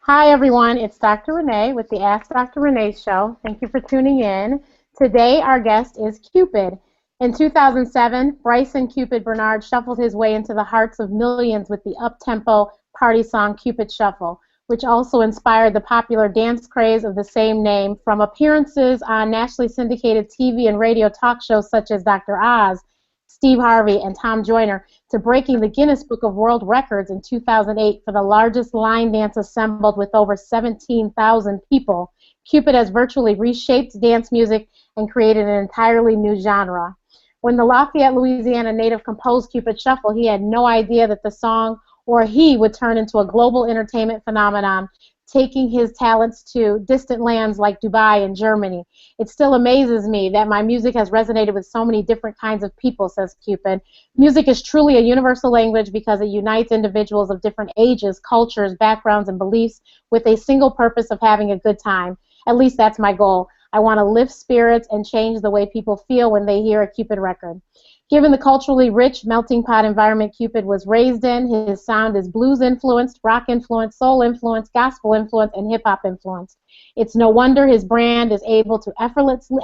Hi, everyone. It's Dr. Renee with the Ask Dr. Renee Show. Thank you for tuning in. Today, our guest is Cupid. In 2007, Bryson Cupid Bernard shuffled his way into the hearts of millions with the up-tempo party song Cupid Shuffle, which also inspired the popular dance craze of the same name. From appearances on nationally syndicated TV and radio talk shows such as Dr. Oz, Steve Harvey, and Tom Joyner, to breaking the Guinness Book of World Records in 2008 for the largest line dance assembled with over 17,000 people. Cupid has virtually reshaped dance music and created an entirely new genre. When the Lafayette, Louisiana native composed Cupid Shuffle, he had no idea that the song or he would turn into a global entertainment phenomenon, taking his talents to distant lands like Dubai and Germany. It still amazes me that my music has resonated with so many different kinds of people, says Cupid. Music is truly a universal language because it unites individuals of different ages, cultures, backgrounds, and beliefs with a single purpose of having a good time. At least that's my goal. I want to lift spirits and change the way people feel when they hear a Cupid record. Given the culturally rich melting pot environment Cupid was raised in, his sound is blues influenced, rock influenced, soul influenced, gospel influenced, and hip hop influenced. It's no wonder his brand is able to effortlessly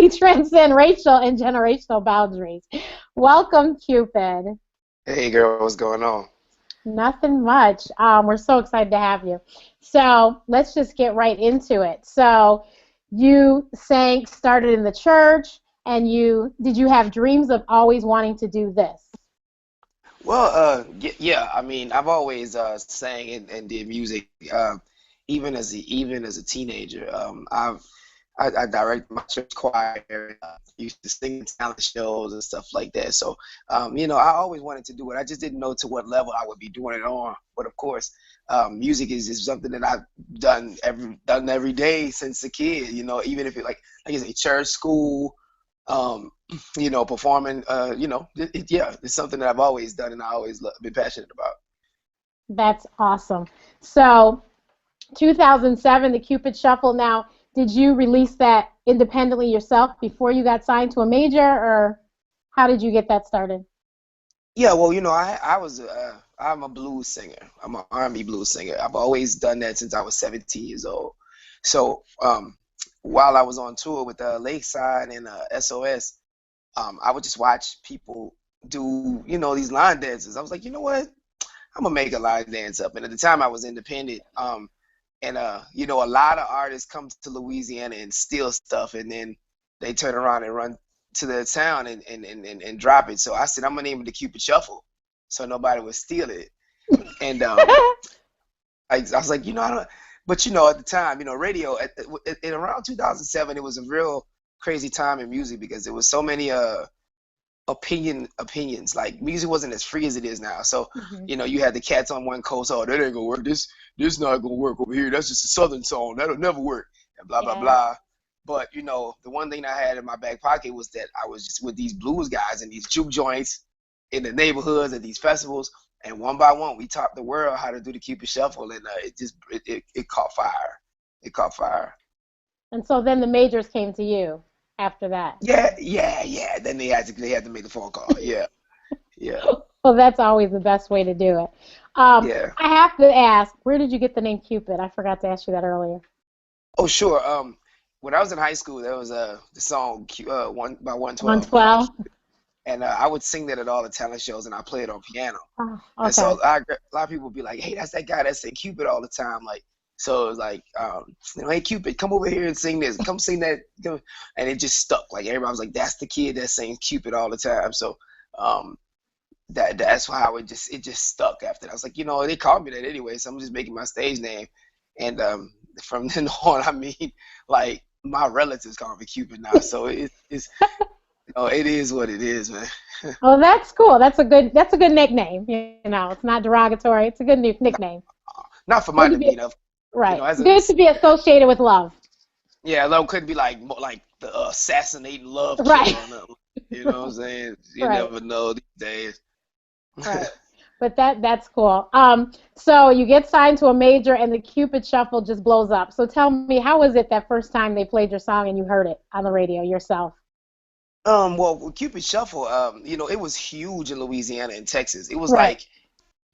transcend racial and generational boundaries. Welcome, Cupid. Hey girl, what's going on? Nothing much. We're so excited to have you. So let's just get right into it. So you started in the church, and did you have dreams of always wanting to do this? Well, yeah. I mean, I've always sang and did music, even as a teenager. I directed my church choir, used to sing in talent shows and stuff like that. So, I always wanted to do it. I just didn't know to what level I would be doing it on. But of course, music is something that I've done every day since a kid. Even if it like I say, church, school, um, performing. Yeah, it's something that I've always done and I always been passionate about. That's awesome. So 2007, the Cupid Shuffle. Now, did you release that independently yourself before you got signed to a major, or how did you get that started? Yeah, well, I'm a blues singer. I'm an R&B blues singer. I've always done that since I was 17 years old. So while I was on tour with Lakeside and SOS, I would just watch people do, these line dances. I was like, you know what? I'm gonna make a line dance up. And at the time, I was independent. And a lot of artists come to Louisiana and steal stuff, and then they turn around and run to their town and drop it. So I said, I'm gonna name it the Cupid Shuffle, so nobody would steal it. And I was like, I don't. But at the time, radio at around 2007, it was a real crazy time in music because there was so many opinions. Like music wasn't as free as it is now. So Mhm. you had the cats on one coast. Oh, that ain't gonna work. This not gonna work over here. That's just a southern song. That'll never work. And blah blah Yeah. blah. But the one thing I had in my back pocket was that I was just with these blues guys and these juke joints in the neighborhoods at these festivals, and one by one we taught the world how to do the Cupid Shuffle, and it caught fire. It caught fire. And so then the majors came to you after that. Yeah, yeah, yeah. Then they had to make the phone call. Yeah, yeah, Well, that's always the best way to do it. yeah. I have to ask, where did you get the name Cupid? I forgot to ask you that earlier. Oh, sure. When I was in high school, there was the song "One" by 112 called 112? Cupid, and I would sing that at all the talent shows, and I play it on piano. Oh, And so okay. a lot of people would be like, "Hey, that's that guy that said Cupid all the time." Like, so it was like, "Hey, Cupid, come over here and sing this. Come sing that." And it just stuck. Like everybody was like, "That's the kid that sings Cupid all the time." So um, that's how it just stuck after that. I was like, they called me that anyway, so I'm just making my stage name. And from then on, I mean, like my relatives call me Cupid now, so it is what it is, man. Oh, that's cool. That's a good nickname. It's not derogatory. It's a good nickname. Not for my Good to be demeanor, right. as a Good to be associated with love. yeah, love couldn't be like like the assassinating love killer Right. or nothing. You know what I'm saying? You Right. never know these days. Right. But that's cool. So you get signed to a major, and the Cupid Shuffle just blows up. So tell me, how was it that first time they played your song and you heard it on the radio yourself? Well, with Cupid Shuffle, it was huge in Louisiana and Texas. It was Right. like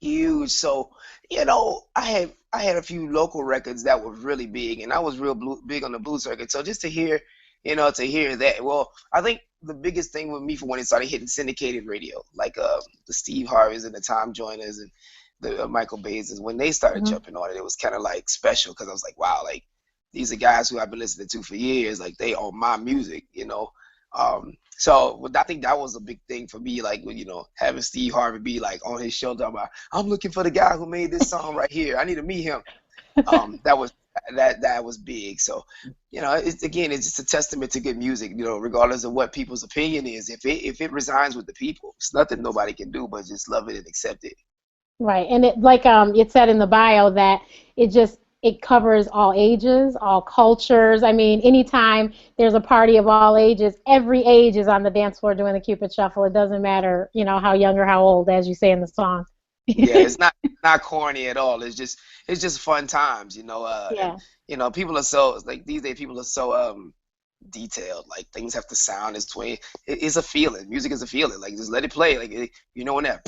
huge. So, I had a few local records that were really big, and I was big on the blues record. So just to hear that, well, I think the biggest thing with me for when it started hitting syndicated radio, like the Steve Harveys and the Tom Joyners and the Michael Bayes, is when they started Hmm. jumping on it. It was kind of like special because I was like, wow, like these are guys who I've been listening to for years. Like they are my music. So I think that was a big thing for me, like having Steve Harvey be like on his show talking about, I'm looking for the guy who made this song right here. I need to meet him. That was big. So, it's just a testament to good music. Regardless of what people's opinion is, if it resigns with the people, it's nothing nobody can do but just love it and accept it. Right. And it like it said in the bio that it covers all ages, all cultures. I mean, anytime there's a party of all ages, every age is on the dance floor doing the Cupid Shuffle. It doesn't matter, how young or how old, as you say in the song. Yeah, it's not corny at all. It's just fun times. And Yeah. people are so like these days. People are so detailed. Like things have to sound this way. It's a feeling. Music is a feeling. Like just let it play. Like when that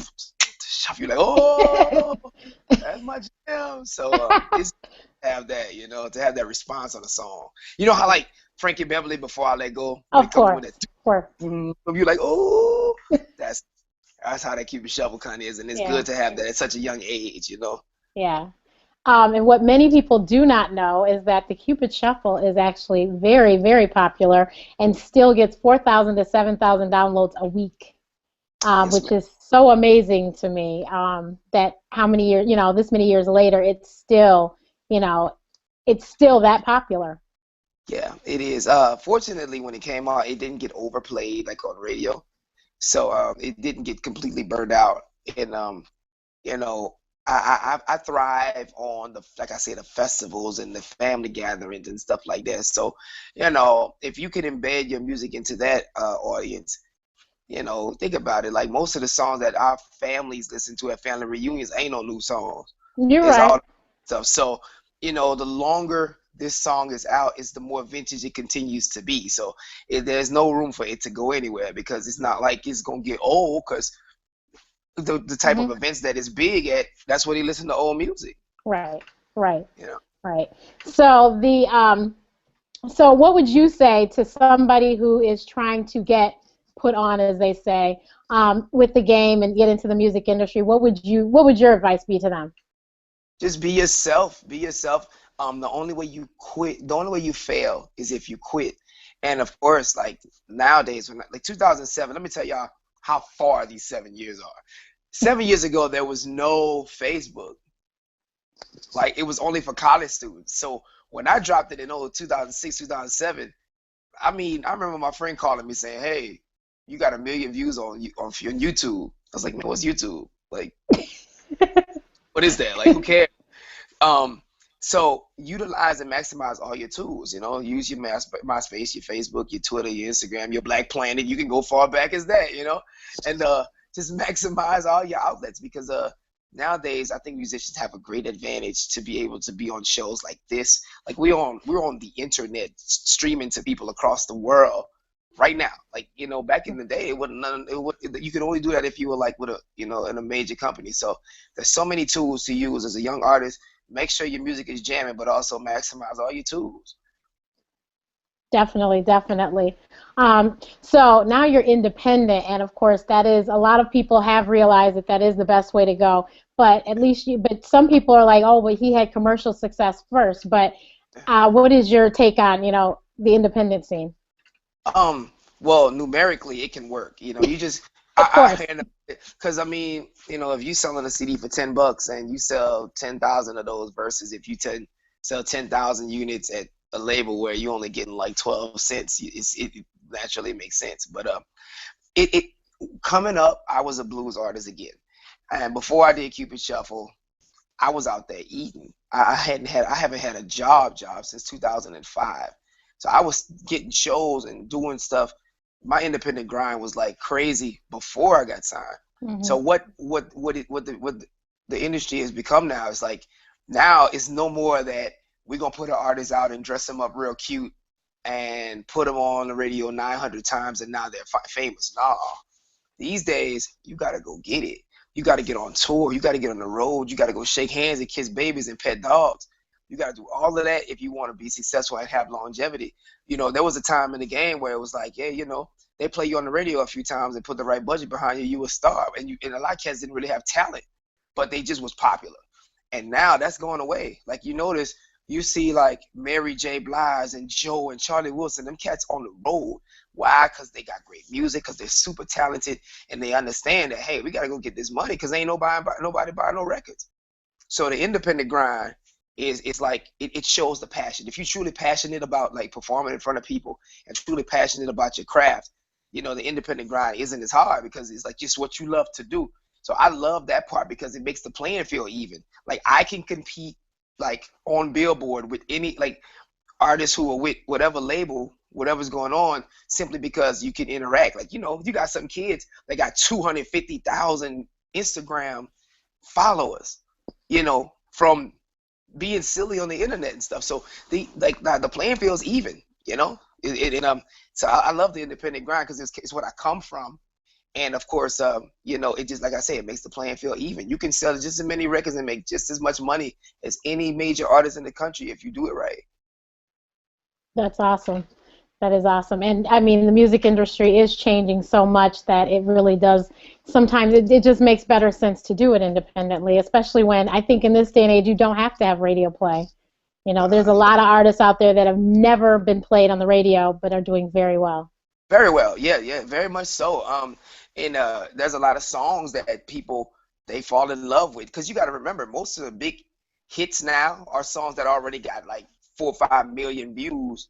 you're like, oh, that's my jam. So it's to have that. To have that response on a song. You know how like Frankie Beverly, Before I Let Go, when it Of comes with course. that, Of course. you're like, oh, that's that's how that Cupid Shuffle kind of is, and it's Yeah. good to have that at such a young age. Yeah. And what many people do not know is that the Cupid Shuffle is actually very, very popular and still gets 4,000 to 7,000 downloads a week, Yes, which man. is so amazing to me, that how many years, this many years later, you know, it's still that popular. Yeah, it is. Fortunately, when it came out, it didn't get overplayed like on radio, so it didn't get completely burned out. And you know, I thrive on like I said, the festivals and the family gatherings and stuff like that. So, if you could embed your music into that audience, think about it. Like most of the songs that our families listen to at family reunions ain't no new songs. You're It's right. all stuff. So, the longer this song is out, it's the more vintage it continues to be. So, there's no room for it to go anywhere because it's not like it's gonna get old. Because the type of Hmm. events that it's big at, that's where they listen to old music. Right. Right. You know. Right. So so what would you say to somebody who is trying to get put on, as they say, with the game and get into the music industry? What would your advice be to them? Just be yourself. Be yourself. The only way you fail is if you quit. And of course, like nowadays, like 2007, let me tell y'all how far these 7 years are. 7 years ago, there was no Facebook. Like it was only for college students. So when I dropped it in 2006, 2007, I mean, I remember my friend calling me saying, "Hey, you got 1 million views on YouTube." I was like, "Man, what's YouTube? Like, what is that? Like, who cares?" Um, so utilize and maximize all your tools. Use your MySpace, your Facebook, your Twitter, your Instagram, your Black Planet. You can go far back as that. And just maximize all your outlets because nowadays I think musicians have a great advantage to be able to be on shows like this. Like we're on the internet streaming to people across the world right now. Like back in the day, it wouldn't. You could only do that if you were like with in a major company. So there's so many tools to use as a young artist. Make sure your music is jamming, but also maximize all your tools. Definitely, definitely. So now you're independent, and of course, that is a lot of people have realized that that is the best way to go. But some people are like, oh, but he had commercial success first. But what is your take on, the independent scene? Um, well, numerically, it can work. You just Of course. because I mean, if you selling a CD for $10 and you sell 10,000 of those versus if you sell 10,000 units at a label where you only getting like 12 cents, it naturally makes sense. But it coming up, I was a blues artist again, and before I did Cupid Shuffle, I was out there eating. I haven't had a job since 2005. So I was getting shows and doing stuff. My independent grind was like crazy before I got signed. So Hmm. what the industry has become now is like now it's no more that we're gonna put an artist out and dress them up real cute and put them on the radio 900 times and now they're famous. Nah, these days you gotta go get it. You got to get on tour. You got to get on the road. You got to go shake hands and kiss babies and pet dogs. You got to do all of that if you want to be successful and have longevity. There was a time in the game where it was like, yeah, they play you on the radio a few times and put the right budget behind you, you a star. And a lot of cats didn't really have talent, but they just was popular. And now that's going away. Like, you notice, you see like Mary J. Blige and Joe and Charlie Wilson, them cats on the road. Why? Because they got great music, because they're super talented, and they understand that, hey, we got to go get this money because ain't nobody buying no records. So the independent grind it's like it shows the passion. If you're truly passionate about like performing in front of people and truly passionate about your craft, the independent grind isn't as hard because it's like just what you love to do. So I love that part because it makes the playing field even. Like, I can compete like on Billboard with any like artists who are with whatever label, whatever's going on, simply because you can interact. Like, you got some kids that got 250,000 Instagram followers, from being silly on the internet and stuff. So the playing field's even, so I love the independent grind because it's what I come from. And of course, it just, like I say, it makes the playing field even. You can sell just as many records and make just as much money as any major artist in the country if you do it right. That's awesome. That is awesome. And I mean, the music industry is changing so much that it really does. Sometimes it just makes better sense to do it independently, especially when I think in this day and age you don't have to have radio play. There's a lot of artists out there that have never been played on the radio but are doing very well. Very well. Yeah, very much so. And there's a lot of songs that people, they fall in love with, because you got to remember, most of the big hits now are songs that already got like 4 or 5 million views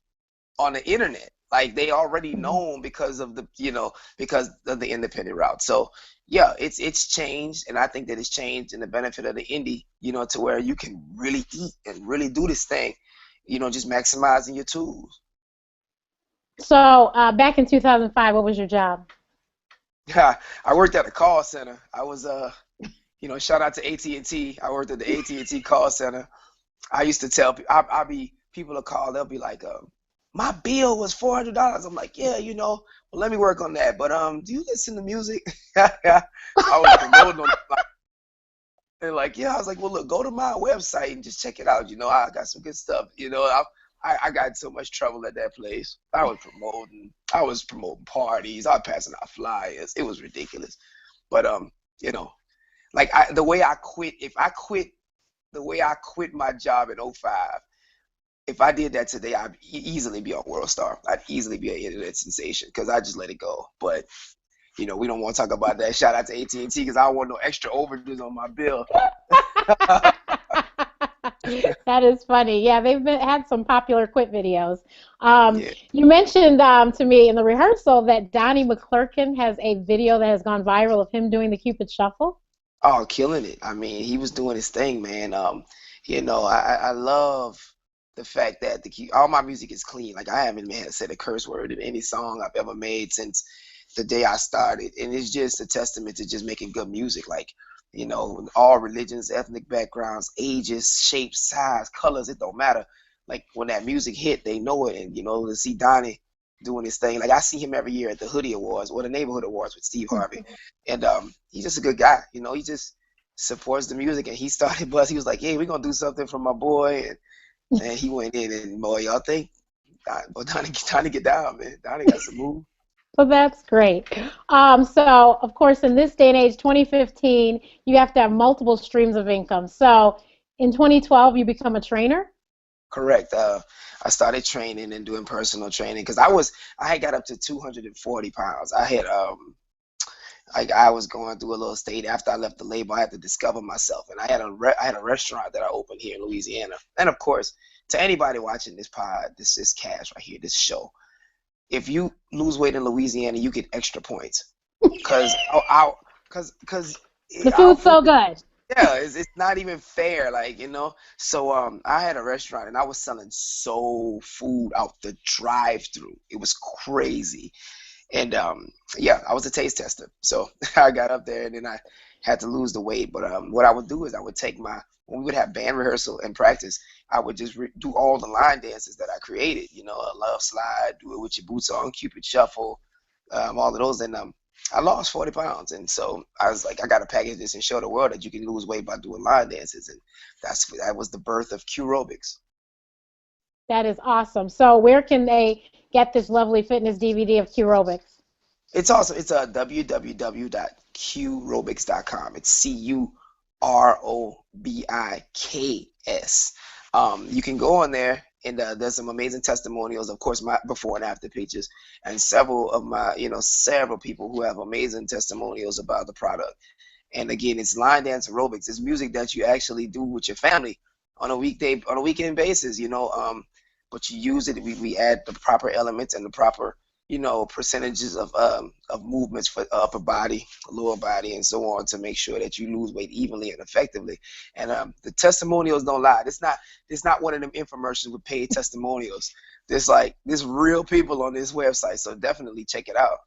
on the internet. Like, they already known because of the independent route. So yeah, it's changed, and I think that it's changed in the benefit of the indie, to where you can really eat and really do this thing, just maximizing your tools. So back in 2005, what was your job? I worked at a call center. I was shout out to AT&T. I worked at the AT&T call center. I used to tell people will call, they'll be like, my bill was $400. I'm like, yeah, well, let me work on that. But do you listen to music? I was promoting on and like, yeah, I was like, well, look, go to my website and just check it out. I got some good stuff. I got in so much trouble at that place. I was promoting parties. I was passing out flyers. It was ridiculous. But like the way I quit, the way I quit my job in '05, if I did that today, I'd easily be on World Star. I'd easily be an internet sensation because I just let it go. But we don't want to talk about that. Shout out to AT&T because I don't want no extra overages on my bill. That is funny. Yeah, they've had some popular quit videos. Yeah. You mentioned to me in the rehearsal that Donnie McClurkin has a video that has gone viral of him doing the Cupid Shuffle. Oh, killing it. I mean, he was doing his thing, man. I love the fact that all my music is clean. Like, I haven't said a curse word in any song I've ever made since the day I started. And it's just a testament to just making good music. Like, all religions, ethnic backgrounds, ages, shapes, size, colors, it don't matter. Like, when that music hit, they know it. And, to see Donnie doing his thing. Like, I see him every year at the Hoodie Awards or the Neighborhood Awards with Steve Harvey. And he's just a good guy. He just supports the music. And he started Buzz. He was like, hey, we're going to do something for my boy. And he went in, and boy, y'all think, Donnie get down, man. Donnie got some move. Well, that's great. So, of course, in this day and age, 2015, you have to have multiple streams of income. So, in 2012, you become a trainer? Correct. I started training and doing personal training because I had got up to 240 pounds. I was going through a little state after I left the label. I had to discover myself, and I had a restaurant that I opened here in Louisiana. And of course, to anybody watching this pod, this is Cash right here, this show. If you lose weight in Louisiana, you get extra points because the food's so good. Yeah, it's not even fair, like, So I had a restaurant and I was selling soul food out the drive-through. It was crazy. And yeah, I was a taste tester. So I got up there and then I had to lose the weight. But what I would do is I would take when we would have band rehearsal and practice, I would just do all the line dances that I created. A love slide, do it with your boots on, Cupid shuffle, all of those. And I lost 40 pounds, and so I was like, I got to package this and show the world that you can lose weight by doing line dances, and that was the birth of Qrobics. That is awesome. So where can they get this lovely fitness DVD of Q aerobics? It's awesome. It's www.qrobics.com. It's Curobiks. You can go on there, and there's some amazing testimonials. Of course, my before and after pictures, and several of my, several people who have amazing testimonials about the product. And again, it's line dance aerobics. It's music that you actually do with your family on a weekend basis. But you use it. We add the proper elements and the proper percentages of movements for upper body, lower body, and so on to make sure that you lose weight evenly and effectively. And the testimonials don't lie. It's not one of them infomercials with paid there's real people on this website, so definitely check it out.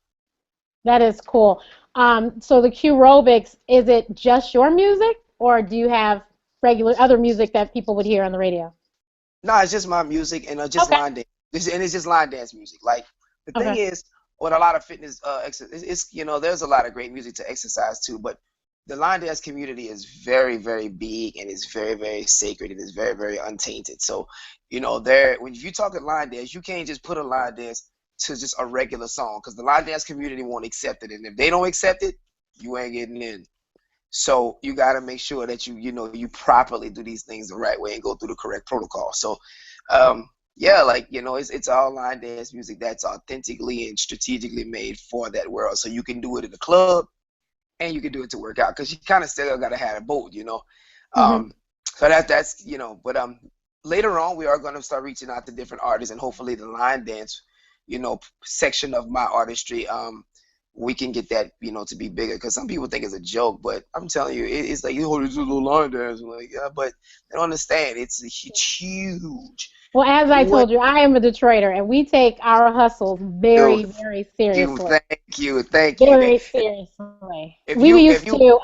That is cool. So the Q aerobics, is it just your music, or do you have regular other music that people would hear on the radio? No, it's just my music and just Okay. line dance. And it's just line dance music. Like the thing Okay. is, with a lot of fitness, there's a lot of great music to exercise too, but the line dance community is very, very big and it's very, very sacred and it's very, very untainted. So, when you talk at line dance, you can't just put a line dance to just a regular song because the line dance community won't accept it, and if they don't accept it, you ain't getting in. So you got to make sure that you properly do these things the right way and go through the correct protocol. So, yeah, it's all line dance music that's authentically and strategically made for that world. So you can do it in the club and you can do it to work out because you kind of still got to have both. Hmm. Um, so that's. But later on we are going to start reaching out to different artists and hopefully the line dance, section of my artistry. We can get that, to be bigger because some people think it's a joke, but I'm telling you, it's like, this is a little line dance. I'm like, yeah, but they don't understand. It's huge. Well, as I What told you, I am a Detroiter, and we take our hustles you, very, very seriously. thank you. Very seriously. If We you, if used you, to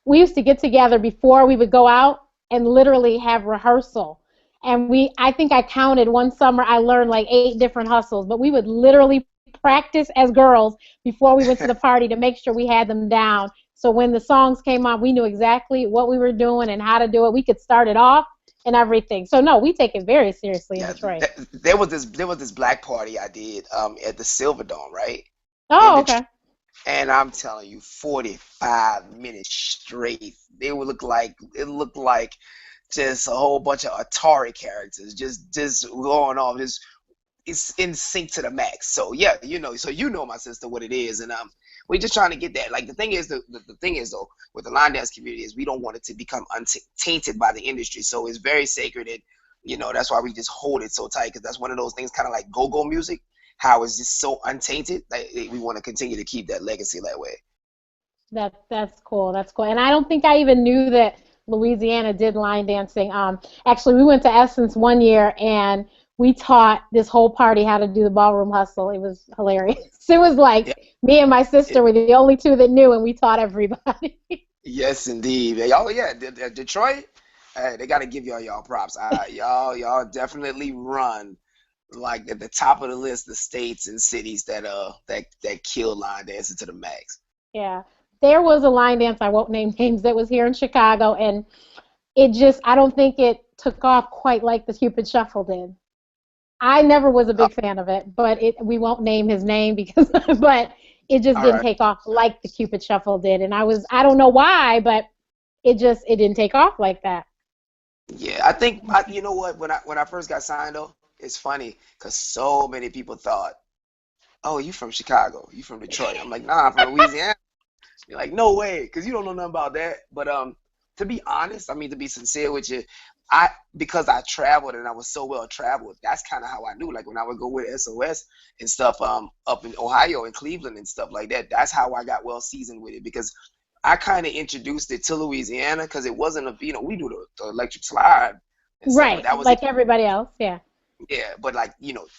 we used to get together before we would go out and literally have rehearsal. And I think I counted one summer I learned like 8 different hustles, but we would literally practice as girls before we went to the party to make sure we had them down. So when the songs came on, we knew exactly what we were doing and how to do it. We could start it off and everything. So no, we take it very seriously in yeah, Detroit. there was this black party I did at the Silver Dome, right? In Oh, Detroit. okay. And I'm telling you, 45 minutes straight. It looked like just a whole bunch of Atari characters just going off. It's in sync to the max. So yeah, my sister what it is, and we're just trying to get that. Like the thing is though, with the line dance community is we don't want it to become tainted by the industry. So it's very sacred, and that's why we just hold it so tight because that's one of those things, kind of like go-go music, how it's just so untainted. Like, we want to continue to keep that legacy that way. That's cool. That's cool. And I don't think I even knew that Louisiana did line dancing. Actually, we went to Essence one year and we taught this whole party how to do the ballroom hustle. It was hilarious. It was like Yeah. me and my sister were the only two that knew, and we taught everybody. Yes, indeed. Y'all, yeah, Detroit, they got to give y'all props. Y'all definitely run like at the top of the list of states and cities that kill line dancing to the max. Yeah. There was a line dance, I won't name names, that was here in Chicago, and I don't think it took off quite like the Cupid Shuffle did. I never was a Uh, big fan of it, but we won't name his name because but it just all didn't right. take off like the Cupid Shuffle did, and I don't know why, but it didn't take off like that. Yeah, I think you know what, when I first got signed though, it's funny because so many people thought, oh, you from Chicago, you from Detroit. I'm like, nah, I'm from Louisiana. You're like, no way, because you don't know nothing about that. But to be honest, I mean, to be sincere with you, I because I traveled and I was so well traveled, that's kind of how I knew. Like when I would go with SOS and stuff, up in Ohio and Cleveland and stuff like that. That's how I got well seasoned with it because I kind of introduced it to Louisiana because it wasn't we do the electric slide and stuff, but Right, that was it. like everybody else, yeah. Yeah, but like,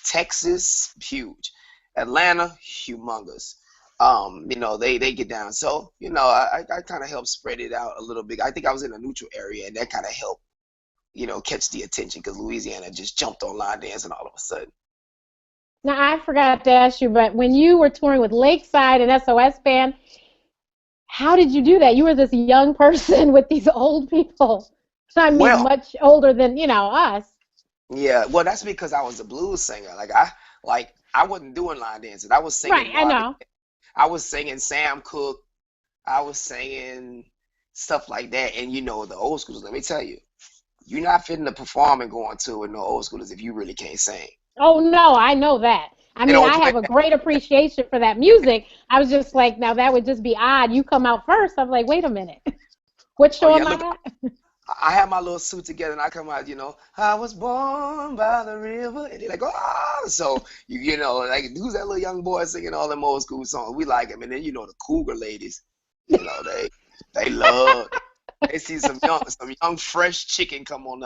Texas, huge. Atlanta, humongous. They get down. So, I kind of helped spread it out a little bit. I think I was in a neutral area and that kind of helped, catch the attention because Louisiana just jumped on line dancing all of a sudden. Now, I forgot to ask you, but when you were touring with Lakeside and SOS Band, how did you do that? You were this young person with these old people. I mean, Well, much older than, us. yeah, well, that's because I was a blues singer. I wasn't doing line dancing. I was Right, singing I Marvin. know. I was singing Sam Cooke. I was singing stuff like that. And the old schoolers, let me tell you, you're not fitting to perform and go on tour with no old schoolers if you really can't sing. Oh, no, I know that. I They mean, don't I play have a that. great appreciation for that music. I was just like, now that would just be odd. You come out first. I'm like, wait a minute. What Oh show yeah, am look, I at? I have my little suit together and I come out, I was born by the river. And they're like, oh, so, like, who's that little young boy singing all them old school songs? We like him. And then, the cougar ladies, they love, they see some young fresh chicken come on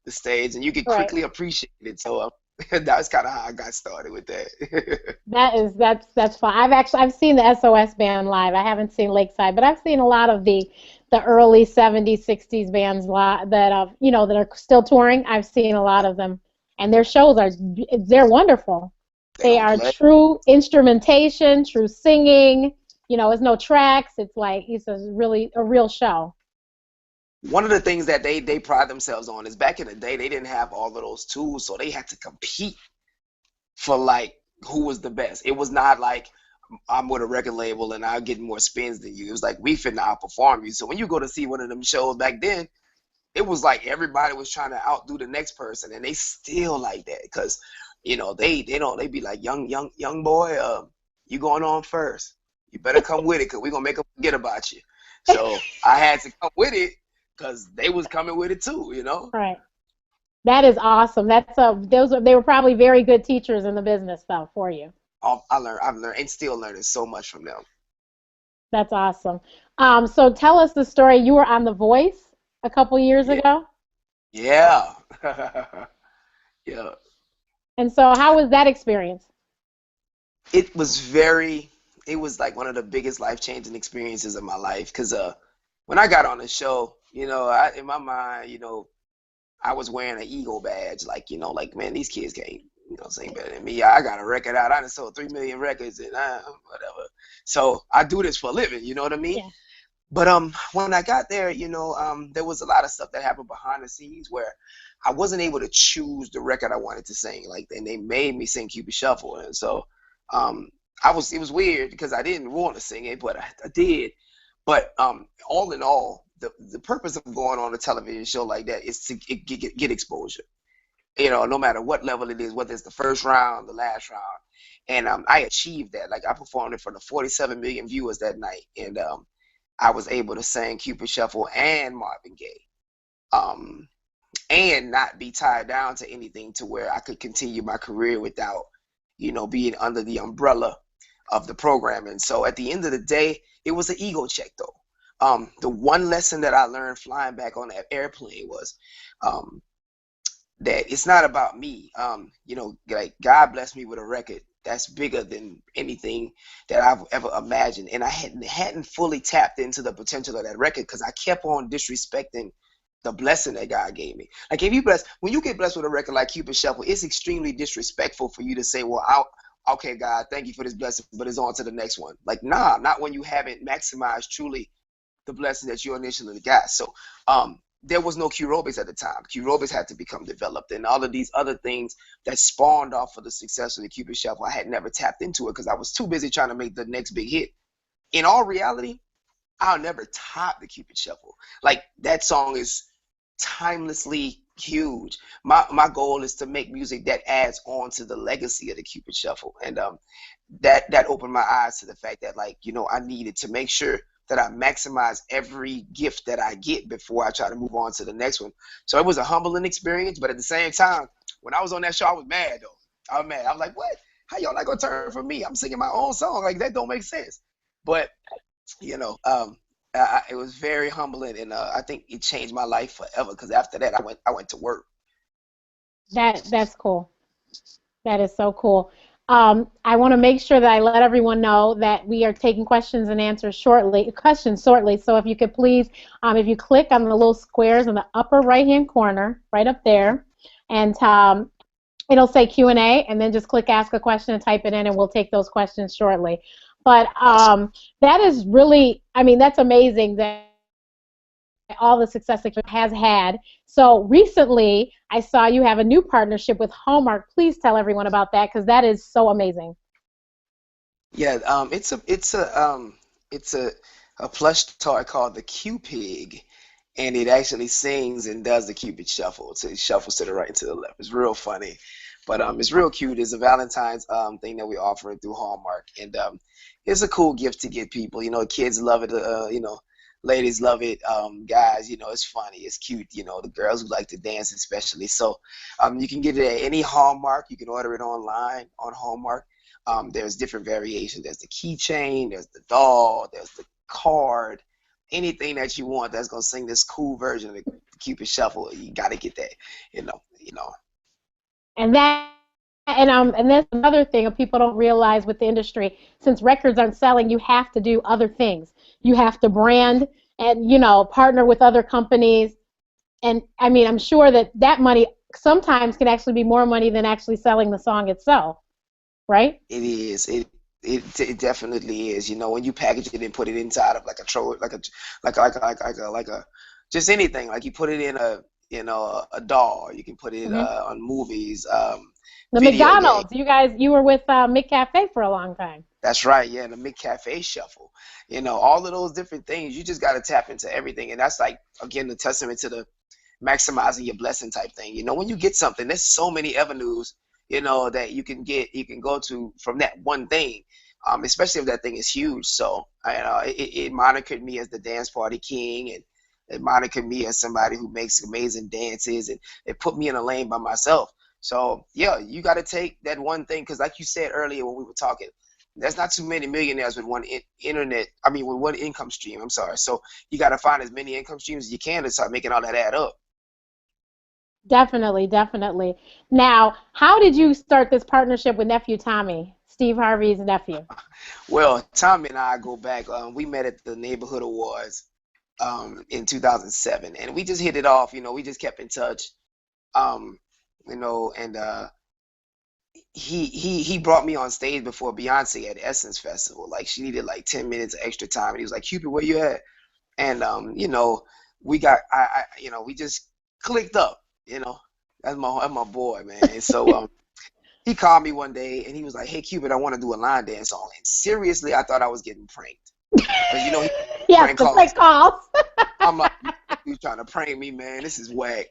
the stage and you can Right. quickly appreciate it. So that's kind of how I got started with that. That's fun. I've seen the SOS band live. I haven't seen Lakeside, but I've seen a lot of the early '70s, '60s bands that are still touring. I've seen a lot of them, and their shows they're wonderful. They They don't are play. true instrumentation, true singing. It's no tracks. It's like it's a real show. One of the things that they pride themselves on is back in the day, they didn't have all of those tools, so they had to compete for like who was the best. It was not like I'm with a record label and I'll get more spins than you. It was like we finna outperform you. So when you go to see one of them shows back then, it was like everybody was trying to outdo the next person, and they still like that because they be like young boy, you going on first. You better come with it because we're gonna make them forget about you. So I had to come with it because they was coming with it too. Right. That is awesome. They were probably very good teachers in the business though for you. I've learned and still learning so much from them. That's awesome. So tell us the story. You were on The Voice a couple years Yeah, ago, yeah, yeah. and so how was that experience? It was very. It was like one of the biggest life changing experiences of my life because when I got on the show, in my mind, I was wearing an ego badge, like man, these kids can't, sing better than me. I got a record out. I done sold 3 million records and whatever. So I do this for a living. You know what I mean? Yeah. But when I got there, there was a lot of stuff that happened behind the scenes where I wasn't able to choose the record I wanted to sing. Like, and they made me sing Cupid Shuffle, and so um, It was weird because I didn't want to sing it, but I did. But all in all, the purpose of going on a television show like that is to get exposure. No matter what level it is, whether it's the first round, the last round, and I achieved that. Like I performed in front of 47 million viewers that night, and I was able to sing Cupid Shuffle and Marvin Gaye, um, and not be tied down to anything to where I could continue my career without, being under the umbrella of the program. And so at the end of the day, it was an ego check though. The one lesson that I learned flying back on that airplane was um, that it's not about me. Like God blessed me with a record that's bigger than anything that I've ever imagined, and I hadn't fully tapped into the potential of that record because I kept on disrespecting the blessing that God gave me. Like if you when you get blessed with a record like Cupid Shuffle, it's extremely disrespectful for you to say, "Well, okay, God, thank you for this blessing, but it's on to the next one." Like, nah, not when you haven't maximized truly the blessing that you initially got. So there was no Q-Robics at the time. Q-Robics had to become developed, and all of these other things that spawned off of the success of the Cupid Shuffle, I had never tapped into it because I was too busy trying to make the next big hit. In all reality, I'll never top the Cupid Shuffle. Like that song is timelessly huge. My goal is to make music that adds on to the legacy of the Cupid Shuffle, and that opened my eyes to the fact that I needed to make sure that I maximize every gift that I get before I try to move on to the next one. So it was a humbling experience, but at the same time, when I was on that show, I was mad though. I was mad. I was like, what? How y'all not gonna turn for me? I'm singing my own song. Like that don't make sense. But you know, it was very humbling, and I think it changed my life forever. Because after that, I went to work. That's cool. That is so cool. I want to make sure that I let everyone know that we are taking questions and answers shortly. Questions shortly. So if you could please, if you click on the little squares in the upper right-hand corner, right up there, and It'll say Q&A, and then just click ask a question and type it in, and we'll take those questions shortly. But Awesome. that is really, I mean, that's amazing that all the success that Cupid has had. So recently, I saw you have a new partnership with Hallmark. Please tell everyone about that because that is so amazing. Yeah, it's a plush toy called the Q-Pig, and it actually sings and does the Cupid shuffle. So it shuffles to the right and to the left. It's real funny, but it's real cute. It's a Valentine's thing that we're offering through Hallmark, and it's a cool gift to get people. You know, kids love it. Ladies love it. Guys, it's funny. It's cute. The girls who like to dance especially. So you can get it at any Hallmark. You can order it online on Hallmark. There's different variations. There's the keychain, there's the doll, there's the card, anything that you want that's gonna sing this cool version of the Cupid Shuffle. You gotta get that. And and that's another thing that people don't realize with the industry. Since records aren't selling, you have to do other things. You have to brand and partner with other companies. And I mean, I'm sure that money sometimes can actually be more money than actually selling the song itself, right? It is. It definitely is. When you package it and put it inside of like a troll, like a just anything. Like you put it in a doll. You can put it Hmm. on movies, The video games. McDonald's. You were with McCafe for a long time. That's right, yeah, the McCafe shuffle. All of those different things. You just got to tap into everything, and that's like again the testament to the maximizing your blessing type thing. When you get something, there's so many avenues, that you can go to from that one thing, especially if that thing is huge. So, it monikered me as the dance party king, and it monikered me as somebody who makes amazing dances, and it put me in a lane by myself. So, yeah, you got to take that one thing, because like you said earlier when we were talking, there's not too many millionaires with with one income stream. I'm sorry. So you got to find as many income streams as you can to start making all that add up. Definitely, definitely. Now, how did you start this partnership with nephew Tommy, Steve Harvey's nephew? Well, Tommy and I go back. We met at the Neighborhood Awards in 2007, and we just hit it off. We just kept in touch. Um, and he brought me on stage before Beyonce at Essence Festival. Like she needed like 10 minutes of extra time, and he was like, "Cupid, where you at?" And we got we just clicked up. That's my boy, man. And so he called me one day and he was like, "Hey, Cupid, I want to do a line dance song." And seriously, I thought I was getting pranked. Because he Yes, prank the calls. prank calls. I'm like, "You trying to prank me, man? This is whack."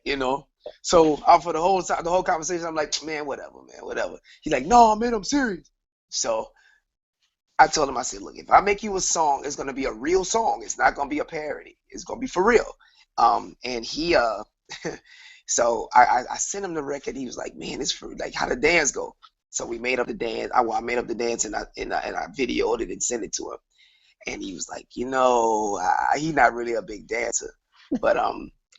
So for the whole time, the whole conversation, I'm like, "Man, whatever, man, whatever." He's like, "No, man, I'm serious." So I told him, I said, "Look, if I make you a song, it's gonna be a real song. It's not gonna be a parody. It's gonna be for real." And he so I sent him the record. He was like, "Man, it's for like how the dance go." So we made up the dance. I made up the dance and I videoed it and sent it to him. And he was like, he's not really a big dancer, but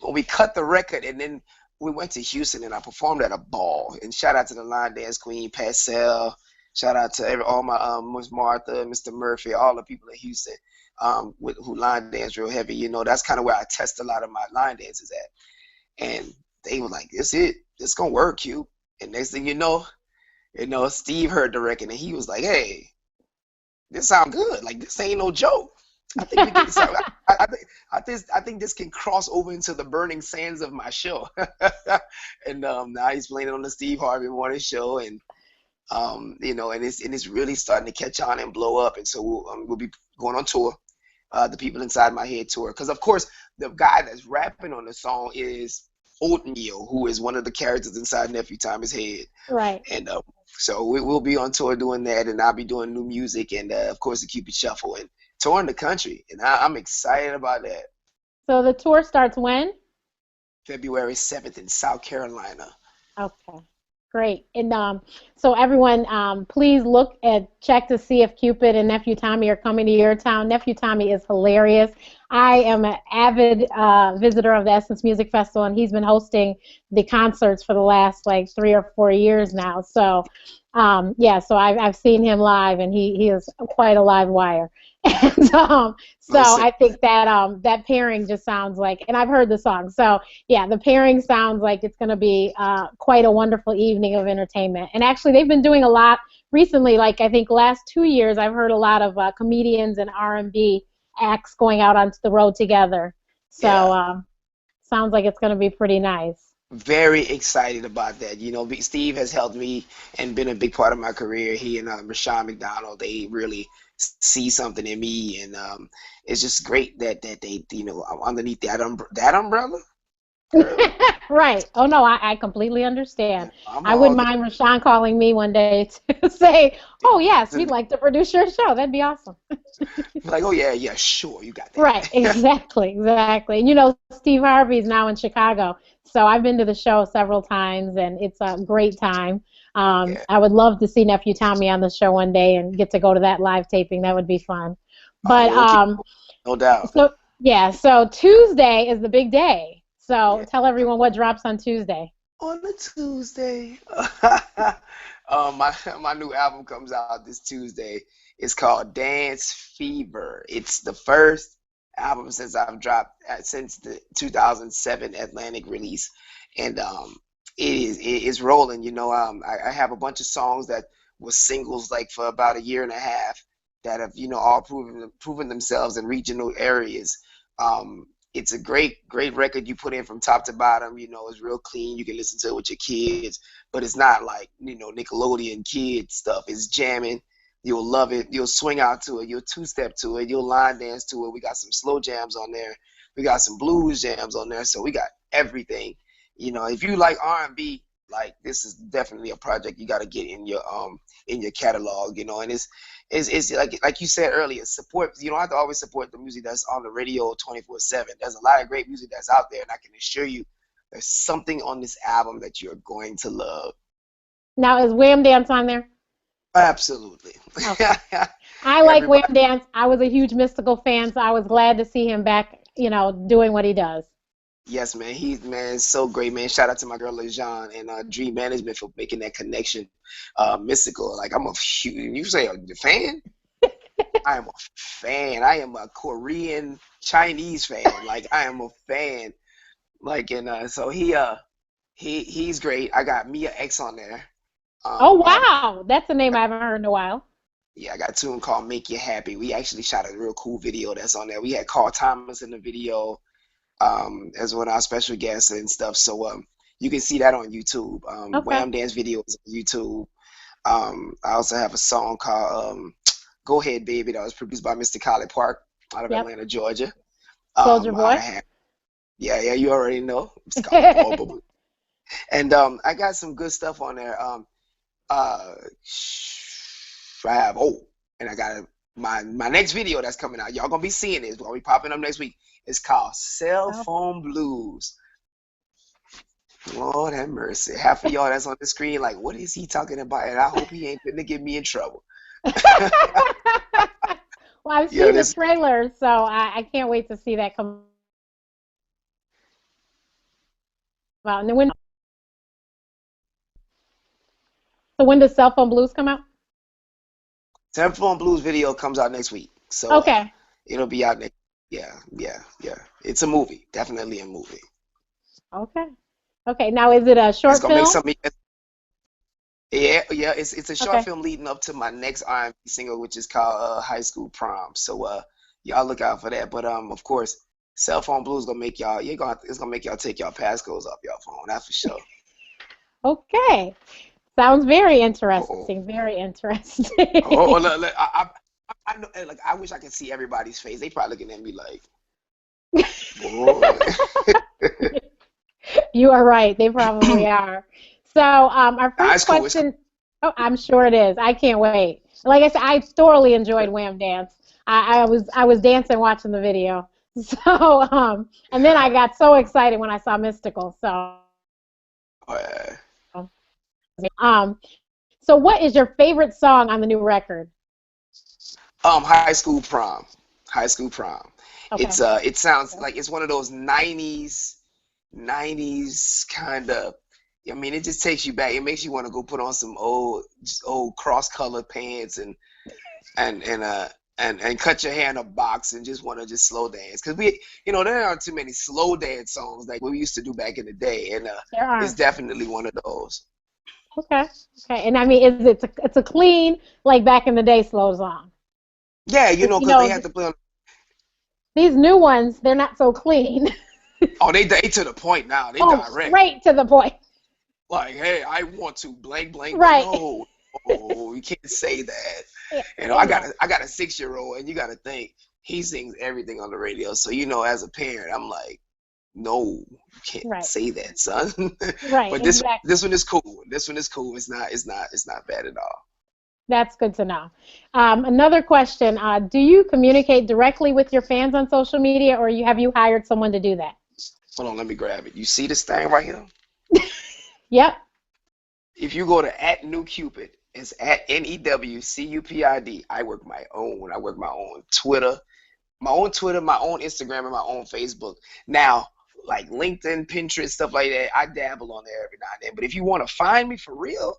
when we cut the record and then we went to Houston and I performed at a ball. And shout out to the line dance queen, Pascal. Shout out to all my Miss Martha, Mr. Murphy, all the people in Houston who line dance real heavy. That's kind of where I test a lot of my line dances at. And they were like, "It's it. It's gonna work, you." And next thing Steve heard the record and he was like, "Hey, this sound good. Like this ain't no joke. I think we can. I think this can cross over into the burning sands of my show." And now he's playing it on the Steve Harvey Morning Show, and and it's really starting to catch on and blow up. And so we'll be going on tour, the People Inside My Head tour, because of course the guy that's rapping on the song is Oatmeal, who is one of the characters inside Nephew Thomas' head. Right. And so we'll be on tour doing that, and I'll be doing new music, and of course the Cupid Shuffle, and touring the country, and I'm excited about that. So the tour starts when? February 7th in South Carolina. Okay. Great. And so everyone, please look and check to see if Cupid and Nephew Tommy are coming to your town. Nephew Tommy is hilarious. I am an avid visitor of the Essence Music Festival, and he's been hosting the concerts for the last like 3 or 4 years now. So, yeah, so I've seen him live, and he is quite a live wire. And so Listen, I think that that pairing just sounds like, and I've heard the song. So yeah, the pairing sounds like it's going to be quite a wonderful evening of entertainment. And actually, they've been doing a lot recently. Like I think last 2 years, I've heard a lot of comedians and R&B acts going out onto the road together. So yeah. sounds like it's going to be pretty nice. Very excited about that. You know, Steve has helped me and been a big part of my career. He and Rashawn McDonald, they really see something in me, and it's just great that they, you know, I'm underneath that umbrella, girl. Right. Oh no, I completely understand. I'm I wouldn't all mind Rashawn calling me one day to say, "Oh yes, we'd like to produce your show." That'd be awesome. like, oh yeah, yeah, sure, you got Right. that. Exactly. Exactly. And you know, Steve Harvey's now in Chicago, so I've been to the show several times, and it's a great time. Yeah. I would love to see Nephew Tommy on the show one day and get to go to that live taping. That would be fun. But Oh, we'll keep, no doubt. so yeah, so Tuesday is the big day. So Yeah. tell everyone what drops on Tuesday. On a Tuesday. My new album comes out this Tuesday. It's called Dance Fever. It's the first album since I've dropped since the 2007 Atlantic release, and it is rolling. You know, I have a bunch of songs that were singles like for about a year and a half that have, you know, all proven themselves in regional areas. It's a great record you put in from top to bottom. You know, it's real clean. You can listen to it with your kids, but it's not like, you know, Nickelodeon kid stuff. It's jamming. You'll love it. You'll swing out to it. You'll two-step to it. You'll line dance to it. We got some slow jams on there. We got some blues jams on there. So we got everything. You know, if you like R&B, like this is definitely a project you got to get in your catalog. You know, and it's like you said earlier, support. You don't have to always support the music that's on the radio 24/7. There's a lot of great music that's out there, and I can assure you, there's something on this album that you're going to love. Now is Wham Dance on there? Absolutely. Okay. I like Wham Everybody, Dance. I was a huge Mystical fan, so I was glad to see him back, you know, doing what he does. yes, man. He's man, so great, man. Shout out to my girl LeJean and Dream Management for making that connection. Mystical. Like I'm a huge. You say a fan? I am a fan. I am a Korean Chinese fan. Like I am a fan. Like and so he's great. I got Mia X on there. Oh I have wow, that's a name I haven't heard in a while. Yeah, I got a tune called Make You Happy. We actually shot a real cool video that's on there. We had Carl Thomas in the video, as one of our special guests and stuff. So you can see that on YouTube. Okay. Wham Dance videos on YouTube. I also have a song called Go Ahead Baby that was produced by Mr. Collie Park out of Yep. Atlanta, Georgia. Soldier I Boy. have yeah, you already know. Mr. Collie Park. And I got some good stuff on there. Uh, I have and I got my next video that's coming out. Y'all gonna be seeing this. We're gonna be popping up next week. It's called Cell Oh. Phone Blues. Lord have mercy. Half of y'all that's on the screen, like, what is he talking about? And I hope he ain't gonna get me in trouble. Well, I've Yeah, seen the this trailer, so I can't wait to see that come out. And then when does Cell Phone Blues come out? Cell Phone Blues video comes out next week. So Okay. it'll be out next. Yeah. It's a movie. Definitely a movie. Okay. Okay. Now, is it a It's short gonna make film? some. Yeah. It's a short Okay. film leading up to my next R&B single, which is called High School Prom. So y'all look out for that. But of course, Cell Phone Blues gonna make y'all. It's gonna make y'all take y'all passcodes off y'all phone. That's for sure. Okay. Sounds very Oh, interesting. Very interesting. look, I know. Like, I wish I could see everybody's face. They probably looking at me like, boy. You are right. They probably are. So, our Nah, first it's cool. It's cool. question. Oh, I'm sure it is. I can't wait. Like I said, I thoroughly enjoyed Wham Dance. I was dancing watching the video. So, and then I Yeah. got so excited when I saw Mystical. So, Uh, um, what is your favorite song on the new record? High School Prom. High School Prom. Okay. It sounds like it's one of those '90s kind of. I mean, it just takes you back. It makes you want to go put on some old cross-colored pants and and uh and cut your hair in a box and just want to just slow dance. Because there aren't too many slow dance songs like we used to do back in the day, and There it's are. definitely one of those. Okay. Okay. And I mean, it's a clean, like back in the day slow song. Yeah, 'Cause, because they had to play on. these new ones, they're not so clean. Oh, they to the point now. They Oh, direct. straight to the point. Like, hey, I want to blank blank. Right. No, oh, you can't say that. Yeah, I yeah. got a 6-year-old, and you got to think he sings everything on the radio. So as a parent, I'm like, no, you can't Right. say that, son. Right. But Exactly. this one is cool. This one is cool. It's not bad at all. That's good to know. Another question: do you communicate directly with your fans on social media, or have you hired someone to do that? Hold on, let me grab it. You see this thing right here? Yep. If you go to @newcupid, it's @NEWCUPID. I work my own. I work my own Twitter, my own Instagram, and my own Facebook. Now, like LinkedIn, Pinterest, stuff like that, I dabble on there every now and then. But if you want to find me for real,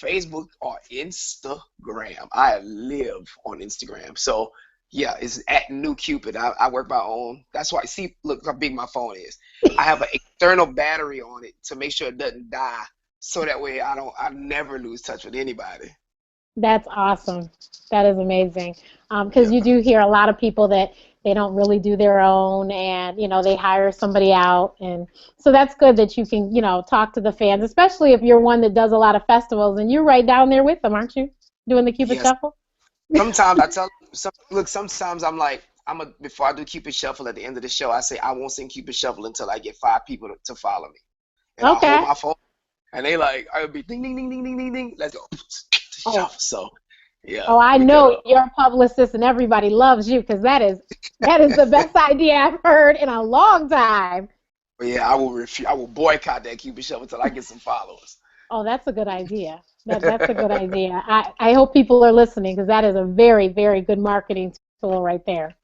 Facebook or Instagram. I live on Instagram. So yeah, it's @newcupid. I work my own. That's why. See, look how big my phone is. I have an external battery on it to make sure it doesn't die, so that way I never lose touch with anybody. That's awesome. That is amazing. Because Yeah. you do hear a lot of people that they don't really do their own, and they hire somebody out, and so that's good that you can talk to the fans, especially if you're one that does a lot of festivals, and you're right down there with them, aren't you? Doing the Cupid Yes. Shuffle. Sometimes I tell look. Sometimes I'm like before I do Cupid Shuffle at the end of the show, I say I won't sing Cupid Shuffle until I get 5 people to follow me, and I hold Okay. my phone. And they like, I'll be ding, ding, ding, ding, ding, ding, ding. Let's go. Oh, So, yeah, oh, I we cut know up. your publicist and everybody loves you because that is the best idea I've heard in a long time. But yeah, I will refuse. I will boycott that Cupid show until I get some followers. Oh, that's a good idea. That's a good idea. I hope people are listening because that is a very, very good marketing tool right there.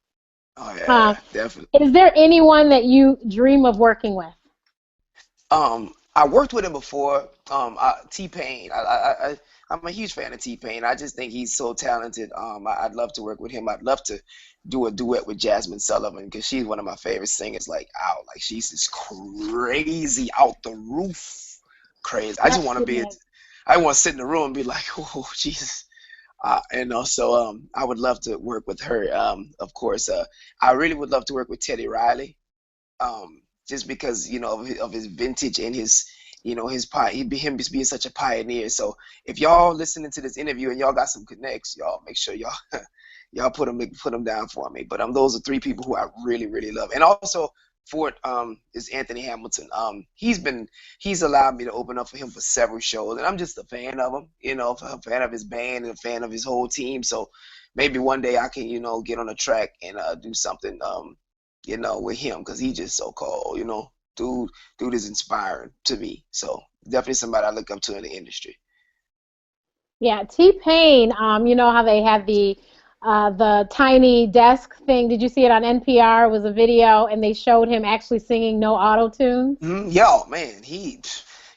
Oh Uh, yeah, definitely. is there anyone that you dream of working with? I worked with him before. T-Pain. I'm a huge fan of T-Pain. I just think he's so talented. I'd love to work with him. I'd love to do a duet with Jasmine Sullivan because she's one of my favorite singers. Like out, like she's just crazy out the roof, crazy. I just Yes, want to she be. is. I want to sit in the room and be like, oh Jesus. And also, I would love to work with her. Of course, I really would love to work with Teddy Riley. Just because of his vintage and him just being such a pioneer. So if y'all listening to this interview and y'all got some connects, y'all make sure y'all y'all put them down for me. But those are 3 people who I really really love. And also fourth is Anthony Hamilton. He's allowed me to open up for him for several shows, and I'm just a fan of him. A fan of his band and a fan of his whole team. So maybe one day I can get on a track and do something with him because he's just so cold. Dude is inspiring to me. So definitely somebody I look up to in the industry. Yeah, T-Pain. You know how they had the tiny desk thing. Did you see it on NPR? It was a video, and they showed him actually singing no auto tune. Yo, man, yeah,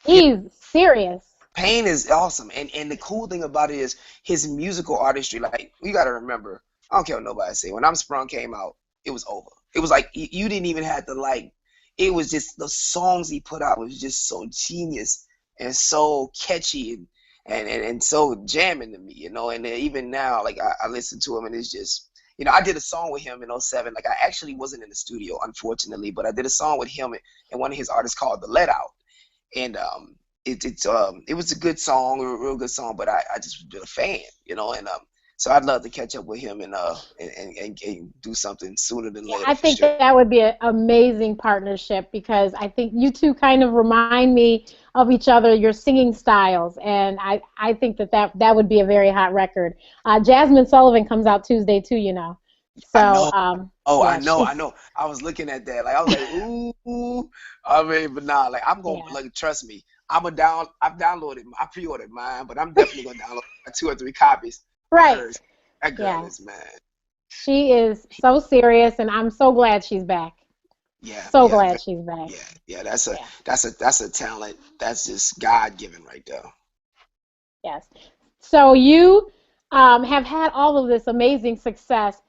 He's serious. Pain is awesome, and the cool thing about it is his musical artistry. Like you got to remember, I don't care what nobody say. When I'm Sprung came out, it was over. It was like you didn't even have to like. It was just the songs he put out was just so genius and so catchy and so jamming to me. And then even now, like I listen to him and it's just, I did a song with him in '07. Like I actually wasn't in the studio, unfortunately, but I did a song with him and one of his artists called The Let Out. And it was a good song, a real good song, but I just been a fan. And so I'd love to catch up with him and do something sooner than Yeah, later I for think sure. that would be an amazing partnership because I think you two kind of remind me of each other, your singing styles, and I think that would be a very hot record. Jasmine Sullivan comes out Tuesday too, you know. I So, know. Oh, I yeah, know, I she's know. I was looking at that. Like I was like, ooh. I mean, but nah, like I'm gonna yeah, like trust me. I've downloaded I pre-ordered mine, but I'm definitely gonna download 2 or 3 copies of right, hers. That girl yeah. is mad. She is so serious, and I'm so glad she's back. Yeah, So yeah, glad she's back. yeah, yeah. That's a Yeah. that's a talent. That's just God given right there. Yes. So you have had all of this amazing success.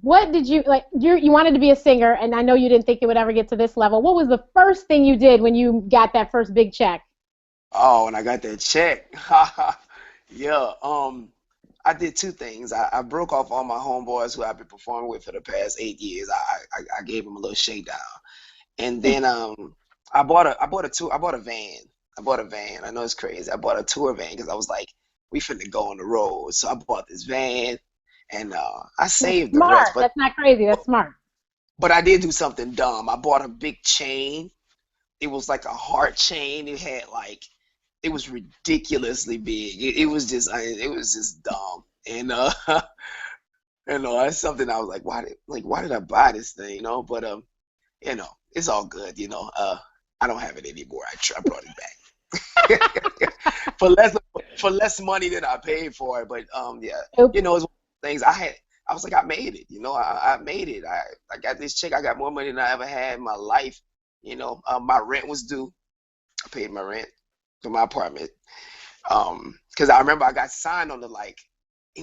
What did you like? You wanted to be a singer, and I know you didn't think it would ever get to this level. What was the first thing you did when you got that first big check? Oh, and I got that check. Yeah. I did two things. I broke off all my homeboys who I've been performing with for the past 8 years. I gave them a little shakedown, and then I bought a van. I bought a van. I know it's crazy. I bought a tour van because I was like, we finna go on the road. So I bought this van, and I That's saved the rest. smart. That's not crazy. That's smart. But I did do something dumb. I bought a big chain. It was like a heart chain. It had like it was ridiculously big. It was just dumb. And that's something I was like, why did I buy this thing? But it's all good. I don't have it anymore. I brought it back for less money than I paid for it. But yeah, Oops. it's one of the things I had. I was like, I made it. I made it. I got this check. I got more money than I ever had in my life. My rent was due. I paid my rent for my apartment. Because I remember I got signed on it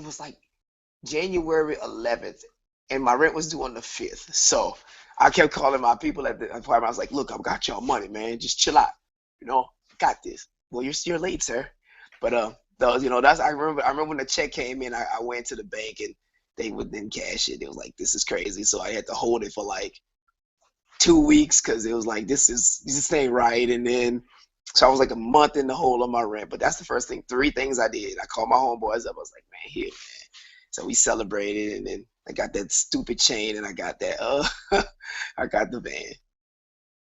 was like January 11th, and my rent was due on the 5th. So I kept calling my people at the apartment. I was like, look, I've got y'all money, man. Just chill out. Got this. Well, you're late, sir. But that's I remember when the check came in, I went to the bank and they would then cash it. It was like, this is crazy. So I had to hold it for like 2 weeks because it was like this ain't right. And then so I was like a month in the hole on my rent. But that's the first thing. Three things I did. I called my homeboys up. I was like, man, here, man. So we celebrated, and then I got that stupid chain, and I got that. I got the van.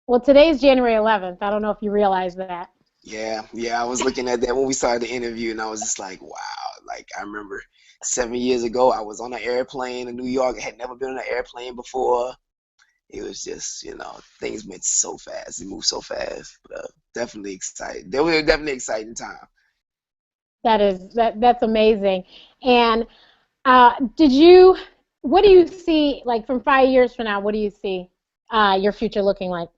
Well, today's January 11th. I don't know if you realize that. Yeah, yeah. I was looking at that when we started the interview, and I was just like, wow. Like I remember 7 years ago, I was on an airplane in New York. I had never been on an airplane before. It was just, things went so fast. It moved so fast. But definitely excited. They were definitely exciting time. That's amazing. And did you? What do you see like from 5 years from now? What do you see your future looking like?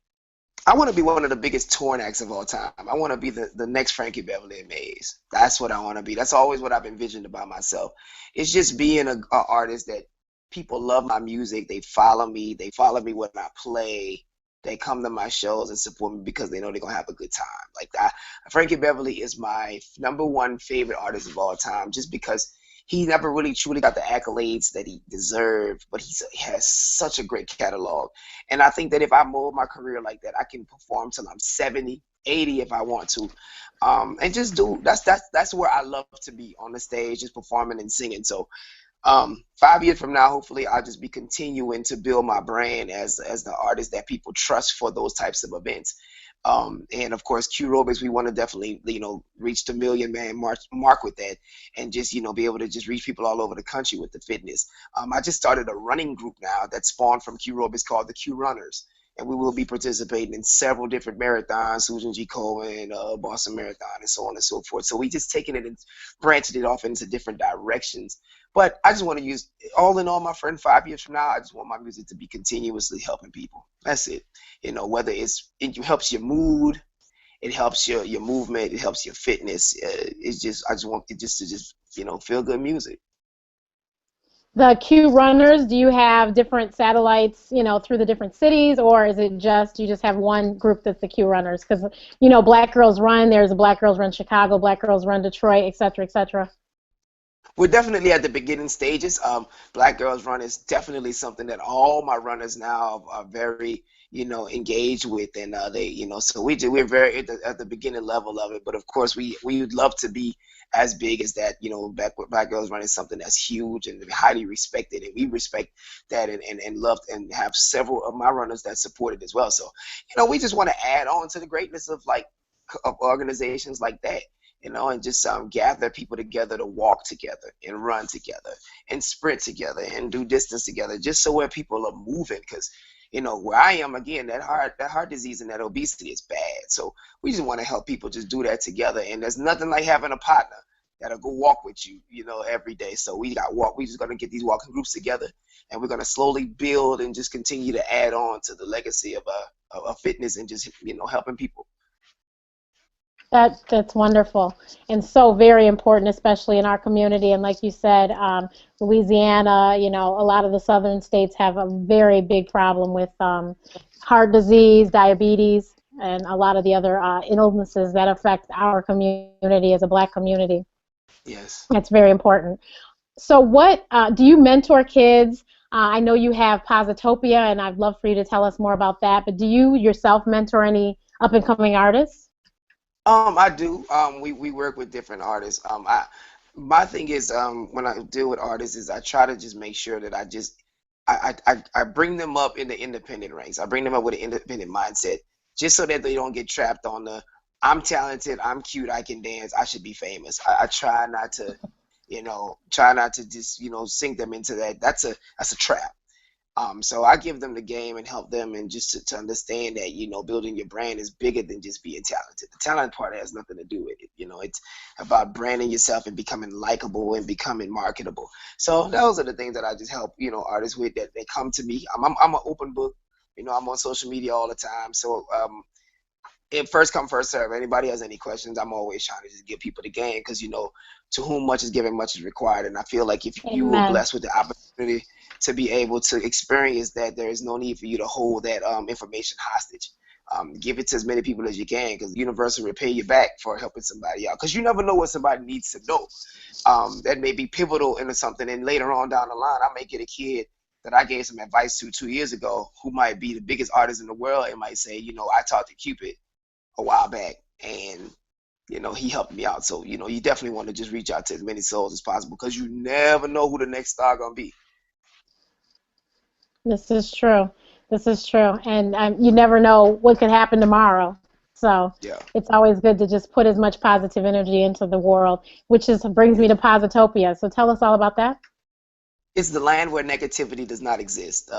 I want to be one of the biggest touring acts of all time. I want to be the next Frankie Beverly and Mays. That's what I want to be. That's always what I've envisioned about myself. It's just being a artist that people love my music. They follow me. They follow me when I play. They come to my shows and support me because they know they're gonna have a good time. Like that, Frankie Beverly is my number one favorite artist of all time, just because he never really truly got the accolades that he deserved, but he has such a great catalog. And I think that if I mold my career like that, I can perform till I'm 70, 80 if I want to. And just that's where I love to be on the stage, just performing and singing. So 5 years from now, hopefully I'll just be continuing to build my brand as the artist that people trust for those types of events. And of course, Q Robics, we want to definitely, reach the million man mark with that, and just, be able to just reach people all over the country with the fitness. I just started a running group now that spawned from Q Robics called the Q Runners, and we will be participating in several different marathons, Susan G. Cohen, Boston Marathon, and so on and so forth. So we just taking it and branching it off into different directions. But I just want to use, all in all, my friend, 5 years from now, I just want my music to be continuously helping people. That's it. Whether it helps your mood, it helps your movement, it helps your fitness. I just want it just to just feel good music. The Q runners, do you have different satellites, through the different cities, or is it just you just have one group that's the Q runners? Because Black Girls Run, there's a Black Girls Run Chicago, Black Girls Run Detroit, et cetera, et cetera. We're definitely at the beginning stages. Black Girls Run is definitely something that all my runners now are very, engaged with, and so we're very at the beginning level of it. But of course, we would love to be as big as that. Black Girls Run is something that's huge and highly respected, and we respect that and love and have several of my runners that support it as well. So, we just want to add on to the greatness of of organizations like that, and just gather people together to walk together and run together and sprint together and do distance together, just so where people are moving. Because where I am, again, that heart disease and that obesity is bad. So we just want to help people just do that together. And there's nothing like having a partner. that'll go walk with you, every day. So we just gonna get these walking groups together, and we're gonna slowly build and just continue to add on to the legacy of fitness and just helping people. That's wonderful and so very important, especially in our community. And like you said, Louisiana, a lot of the southern states have a very big problem with heart disease, diabetes, and a lot of the other illnesses that affect our community as a Black community. Yes. That's very important. So what do you mentor kids? I know you have Positopia, and I'd love for you to tell us more about that. But do you yourself mentor any up-and-coming artists? I do. We work with different artists. My thing is, when I deal with artists, is I try to just make sure that I bring them up in the independent ranks. I bring them up with an independent mindset, just so that they don't get trapped on the I'm talented, I'm cute, I can dance, I should be famous. I try not to, just sink them into that. That's a trap. So I give them the game and help them, and just to understand that building your brand is bigger than just being talented. The talent part has nothing to do with it. It's about branding yourself and becoming likable and becoming marketable. So those are the things that I just help artists with, that they come to me. I'm an open book. I'm on social media all the time. So it first come first serve. Anybody has any questions, I'm always trying to just give people the game, because to whom much is given, much is required. And I feel like if you were Amen. blessed with the opportunity to be able to experience that, there is no need for you to hold that information hostage. Give it to as many people as you can, because the universe will repay you back for helping somebody out, because you never know what somebody needs to know. That may be pivotal into something, and later on down the line, I may get a kid that I gave some advice to 2 years ago, who might be the biggest artist in the world, and might say, I talked to Cupid a while back, and he helped me out. So you definitely want to just reach out to as many souls as possible, because you never know who the next star gonna be. This is true. This is true. And you never know what could happen tomorrow. So Yeah. it's always good to just put as much positive energy into the world, which brings me to Positopia. So tell us all about that. It's the land where negativity does not exist.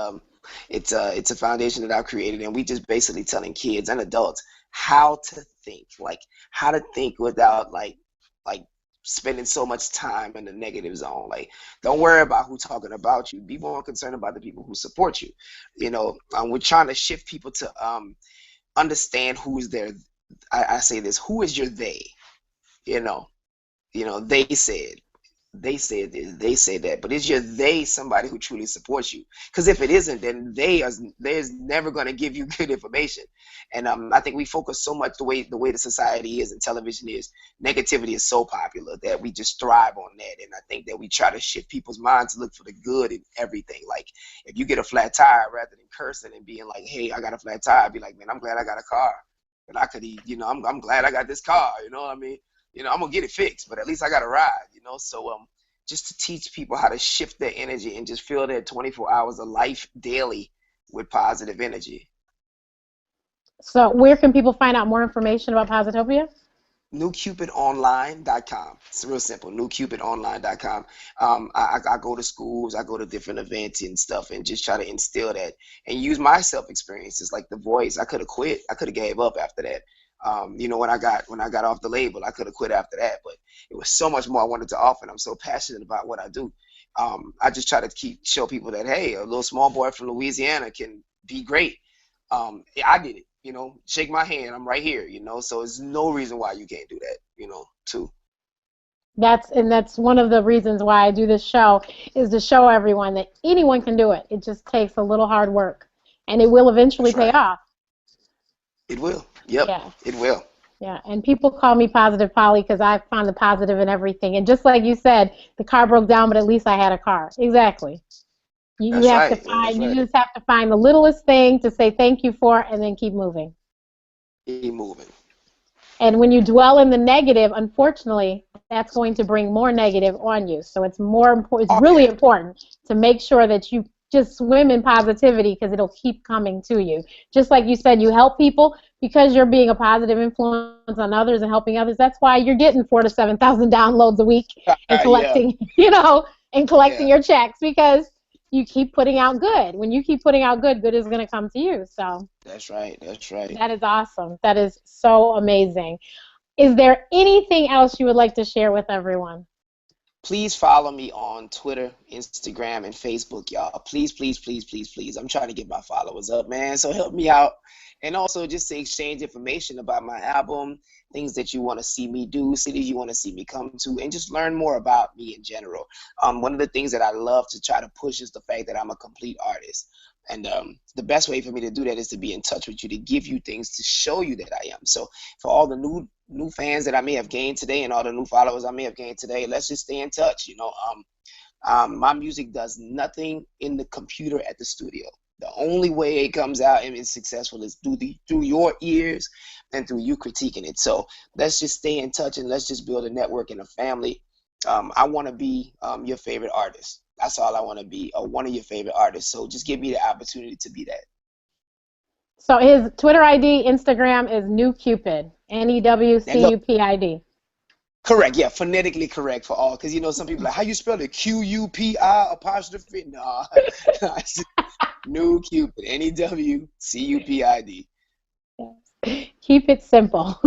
It's a foundation that I've created, and we just basically telling kids and adults how to think, like how to think without like spending so much time in the negative zone. Like, don't worry about who's talking about you. Be more concerned about the people who support you. We're trying to shift people to understand who's their. I say this: who is your they? You know, they said. They said this, they say that, but is your they somebody who truly supports you? Because if it isn't, then they're never going to give you good information. And I think we focus so much the way the society is and television is. Negativity is so popular that we just thrive on that. And I think that we try to shift people's minds to look for the good in everything. Like, if you get a flat tire, rather than cursing and being like, "Hey, I got a flat tire," I'd be like, "Man, I'm glad I got a car, and I could, I'm glad I got this car." You know what I mean? I'm gonna get it fixed, but at least I got a ride, So just to teach people how to shift their energy and just fill their 24 hours of life daily with positive energy. So where can people find out more information about Positopia? NewCupidOnline.com. It's real simple. NewCupidOnline.com. I go to schools, I go to different events and stuff, and just try to instill that and use my self experiences, like The Voice. I could have quit. I could have gave up after that. When I got off the label, I could have quit after that, but it was so much more I wanted to offer, and I'm so passionate about what I do. I just try to show people that, hey, a little small boy from Louisiana can be great. Yeah, I did it. Shake my hand. I'm right here. So there's no reason why you can't do that. Too. That's one of the reasons why I do this show, is to show everyone that anyone can do it. It just takes a little hard work, and it will eventually That's pay right. off. It will. Yep. Yeah. It will. Yeah, and people call me Positive Polly because I found the positive in everything. And just like you said, the car broke down, but at least I had a car. Exactly. You That's have to right. That's find, you right. just have to find the littlest thing to say thank you for, and then keep moving. Keep moving. And when you dwell in the negative, unfortunately, that's going to bring more negative on you. So it's more important. It's Oh really yeah. important to make sure that you just swim in positivity, because it'll keep coming to you. Just like you said, you help people because you're being a positive influence on others and helping others. That's why you're getting 4,000 to 7,000 downloads a week and Yeah. collecting, and collecting Yeah. your checks, because you keep putting out good. When you keep putting out good, good is going to come to you. So That's right. That's right. that is awesome. That is so amazing. Is there anything else you would like to share with everyone? Please follow me on Twitter, Instagram, and Facebook, y'all. Please, please, please, please, please. I'm trying to get my followers up, man. So help me out. And also just to exchange information about my album, things that you want to see me do, cities you want to see me come to, and just learn more about me in general. One of the things that I love to try to push is the fact that I'm a complete artist. And the best way for me to do that is to be in touch with you, to give you things to show you that I am. So for all the new fans that I may have gained today and all the new followers I may have gained today, let's just stay in touch. My music does nothing in the computer at the studio. The only way it comes out and is successful is through your ears and through you critiquing it. So let's just stay in touch and let's just build a network and a family. I want to be your favorite artist. That's all I want to be, one of your favorite artists. So just give me the opportunity to be that. So his Twitter ID, Instagram is New Cupid, Newcupid. Correct, yeah, phonetically correct for all. Because some people are like, how you spell it? Q-U-P-I apostrophe? No, New Cupid, Newcupid. Keep it simple.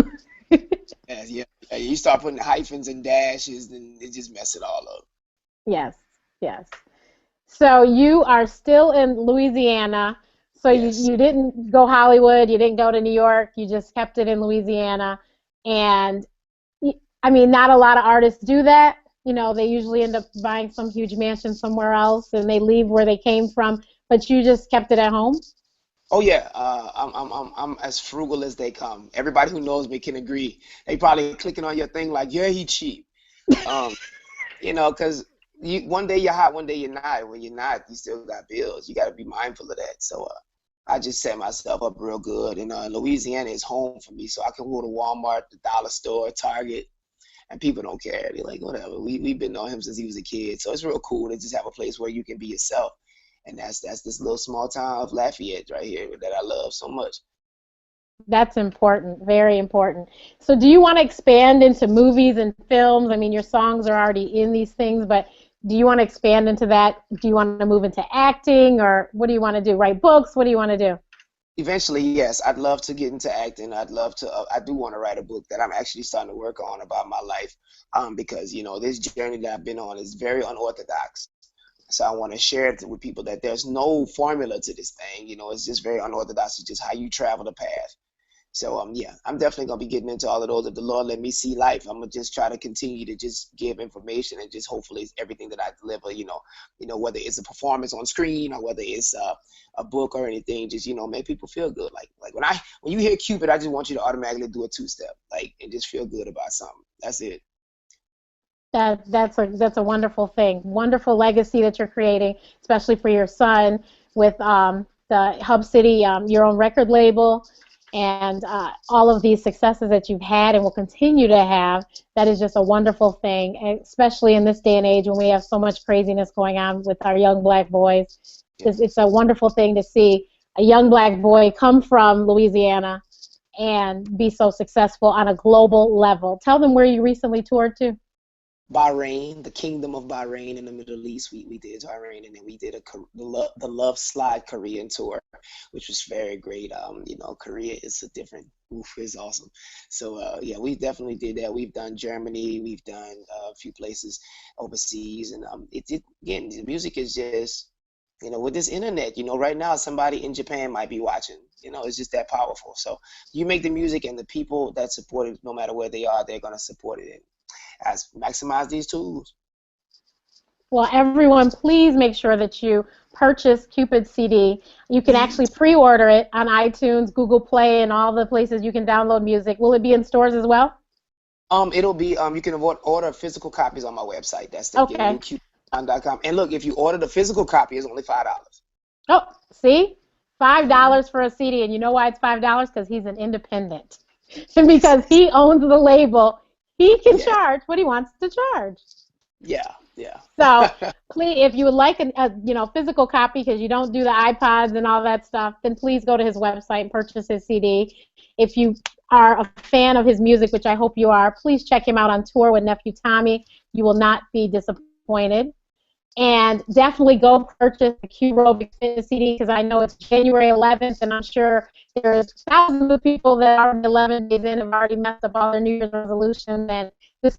Yeah. You start putting hyphens and dashes, then it just mess it all up. Yes, yes. So you are still in Louisiana. So Yes. you didn't go Hollywood, you didn't go to New York, you just kept it in Louisiana. And I mean, not a lot of artists do that. They usually end up buying some huge mansion somewhere else and they leave where they came from. But you just kept it at home? Oh yeah, I'm as frugal as they come. Everybody who knows me can agree. They probably clicking on your thing like, yeah, he cheap. Because one day you're hot, one day you're not. When you're not, you still got bills. You got to be mindful of that. So I just set myself up real good. And Louisiana is home for me, so I can go to Walmart, the dollar store, Target, and people don't care. They're like, whatever. We've been knowing him since he was a kid, so it's real cool to just have a place where you can be yourself. And that's this little small town of Lafayette right here that I love so much. That's important, very important. So do you want to expand into movies and films? I mean, your songs are already in these things, but do you want to expand into that? Do you want to move into acting, or what do you want to do? Write books? What do you want to do? Eventually, yes, I'd love to get into acting. I'd love to. I do want to write a book that I'm actually starting to work on about my life, because this journey that I've been on is very unorthodox. So I want to share it with people that there's no formula to this thing. It's just very unorthodox. It's just how you travel the path. So yeah, I'm definitely gonna be getting into all of those. If the Lord let me see life, I'm gonna just try to continue to just give information and just hopefully it's everything that I deliver. Whether it's a performance on screen or whether it's a book or anything, just make people feel good. Like when you hear Cupid, I just want you to automatically do a two-step, and just feel good about something. That's it. That's a wonderful thing. Wonderful legacy that you're creating, especially for your son with the Hub City, your own record label, and all of these successes that you've had and will continue to have. That is just a wonderful thing, especially in this day and age when we have so much craziness going on with our young black boys. It's a wonderful thing to see a young black boy come from Louisiana and be so successful on a global level. Tell them where you recently toured to. Bahrain, the Kingdom of Bahrain in the Middle East. We did Bahrain, and then we did the Love Slide Korean tour, which was very great. Korea is a different. It's awesome. So yeah, we definitely did that. We've done Germany, we've done a few places overseas, and again, the music is just with this internet. Right now somebody in Japan might be watching. It's just that powerful. So you make the music, and the people that support it, no matter where they are, they're gonna support it. As maximize these tools. Well, everyone, please make sure that you purchase Cupid CD. You can actually pre-order it on iTunes, Google Play, and all the places you can download music. Will it be in stores as well? It'll be you can order physical copies on my website. That's the Okay. newcupid.com. And look, if you order the physical copy, it's only $5. Oh, see? $5 for a CD, and you know why it's $5? Because he's an independent. And because he owns the label, he can charge what he wants to charge. Yeah. So please, if you would like a physical copy, because you don't do the iPods and all that stuff, then please go to his website and purchase his CD. If you are a fan of his music, which I hope you are, please check him out on tour with Nephew Tommy. You will not be disappointed. And definitely go purchase the Q Aerobics Fitness CD because I know it's January 11th, and I'm sure there's thousands of people that are 11 days in have already messed up all their New Year's resolutions. And this